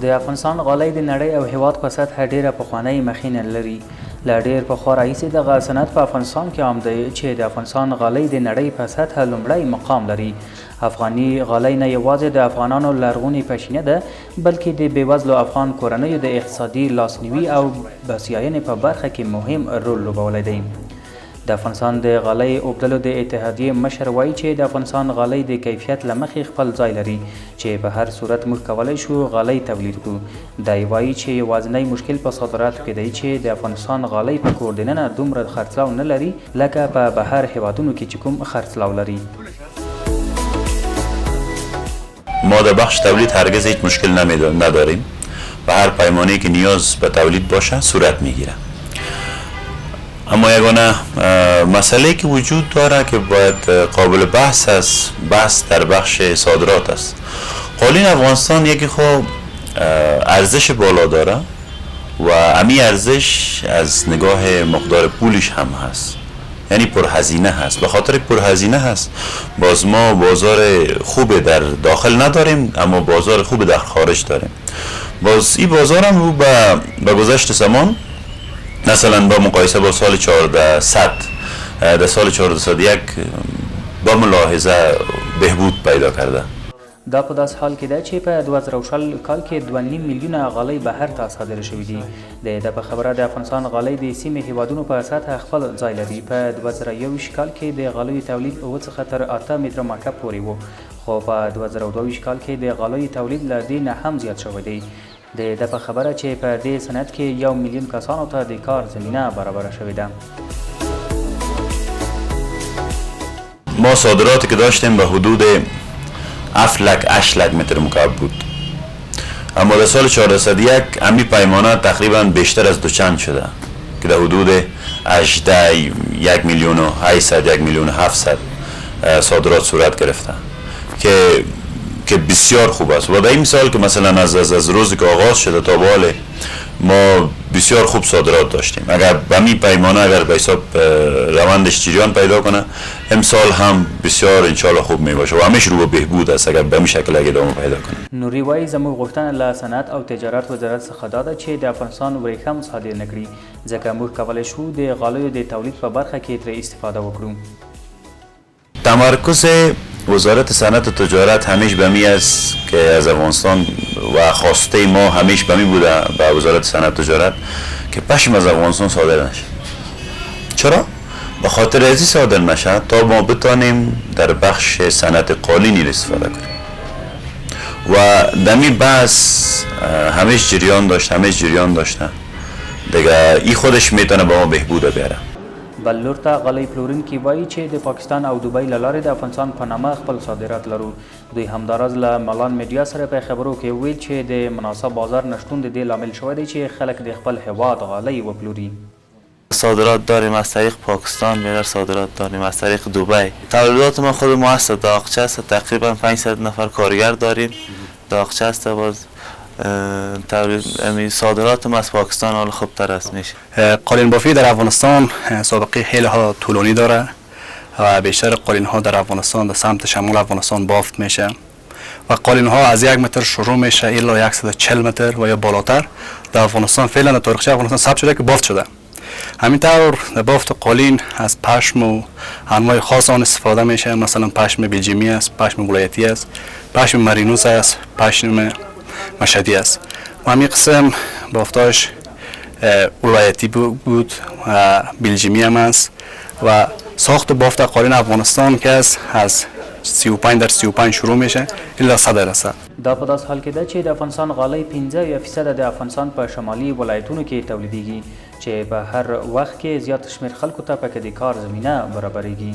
د افغانستان غالۍ د نړۍ او هیواد په سطح ډیره پخوانۍ مخینه لري. له ډیر پخوا راهیسې دغه صنعت په افغانستان کې عام دی چې د افغانستان غالۍ د نړۍ په سطح لومړی مقام لري. افغاني غالۍ نه یوازې د افغانانو لرغونې پیشینه ده بلکې د بېوزلو افغان کورنیو د اقتصادي لاسنیوي او بسیاینې په برخه کې مهم رول لوبولی دی. د افغانستان د غالۍ اوبدلو د اتحادیې مشر وایي چې د افغانستان غالۍ د کیفیت له مخې خپل ځای لري چې په هر صورت موږ کولی شو غالۍ تولید کړو. دی وایي چې یوازینی مشکل په صادراتو کې دی چې د افغانستان غالۍ په کور دننه دومره خرڅلاو نه لري لکه په بهر هیوادونو کې چې کوم خرڅلاو لري. ما در بخش تولید هرگز هیچ مشکل نداریم و هر پیمانه‌ای که نیاز به تولید باشه صورت میگیره. اما یگانه مسئله که وجود داره که باید قابل بحث است، بحث در بخش صادرات است. قالین افغانستان یکی خب ارزش بالا داره و امی ارزش از نگاه مقدار پولش هم هست، یعنی پرهزینه هست. به خاطر پرهزینه هست باز ما بازار خوب در داخل نداریم اما بازار خوب در خارج داریم. باز این بازار هم رو به گذشت زمان مثلا با مقایسه با سال 1400 در سال 1401 با ملاحظه بهبود پیدا کرده. دا په داس حال کې ده چې په 2000 کال کې 2.5 میلیونه غالۍ بهر ته صادره شوې دي. د په خبره د افغانستان غالۍ د سیمې هیوادونو په سطح خپل ځای لري. په 2021 کال کې د غالیو تولید 9 څخه تر 8 متره مرکب پورې و، خو په 2022 کال کې د غالیو تولید له دې نه هم زیات شوی دی. د په خبره چې په دې صنعت کې 1 میلیون کسانو ته د کار زمینه برابر شوې ده. ما صادراتی که داشتیم به حدود 7 لک متر مکعب بود، اما در سال 1401 امی پیمانه تقریبا بیشتر از دوچند شده که در حدود 18 1 میلیون و 800 1 میلیون و 700 صادرات صورت گرفته که بسیار خوب است. و در این مثال که مثلا از روزی که آغاز شده تا به حال ما بسیار خوب صادرات داشتیم. اگر به می پیمانه اگر به حساب روندش جریان پیدا کنه امسال هم بسیار انشالله خوب می باشه و همیشه رو به بهبود است اگر به می شکل ادامه پیدا کنه. نوری وایي زموږ غوښتنه له صنعت او تجارت وزارت څخه دا ده چې د افغانستان ورېښم صادر نه کړي ځکه موږ کولی شو د غالیو د تولید په برخه کې ترې استفاده وکړو. تمرکز وزارت صنعت و تجارت همیشه به می است که از افغانستان و خواسته ما همیشه به می بوده به وزارت صنعت و تجارت که پشم از افغانستان صادر نشه. چرا؟ به خاطر ازی صادر نشه تا ما بتانیم در بخش صنعت قالینی استفاده کنیم و دمی بحث همیشه جریان داشته دیگه ای خودش میتونه به ما بهبود بیاره. بل لور ته غالۍ پلورونکي وایي چې د پاکستان او دوبۍ له لارې د افغانستان په نامه خپل صادرات لرو. دوی همداراز له ملان میډیا سره په خبرو کې ویل چې د مناسب بازار نشتون د دې لامل شوی دی چې خلک د خپل هیواد غالۍ وپلوري. صادرات داریم از طریق پاکستان، بیشتر صادرات داریم از طریق دبی. تولیدات ما خود ما هست، داغچه است، تقریبا 500 نفر کارگر داریم. داغچه است باز صادرات ما از پاکستان حال خوبتر است میشه. قالین بافی در افغانستان سابقه خیلی ها طولانی داره و بیشتر قالین ها در افغانستان در سمت شمال افغانستان بافت میشه و قالین ها از 1 متر شروع میشه الی 140 متر و یا بالاتر در افغانستان فعلا در تاریخچه افغانستان ثبت شده که بافت شده. همینطور در بافت قالین از پشم و انواع خاص آن استفاده میشه، مثلا پشم بلژیمی است، پشم ولایتی است، پشم مرینوس است، پشم مشهدی است و همین قسم بافتاش ولایتی بود و بلژیمی هم است و ساخت بافت قالین افغانستان که از 35 در 35 شروع میشه الا 100 درصد. دا په داس حال کې ده چې د افغانستان غالۍ 15% د افغانستان په شمالي ولایتونو کې تولیدیږي چې په هر وخت کې زیات شمېر خلکو ته پکې د کار زمینه برابرېږي.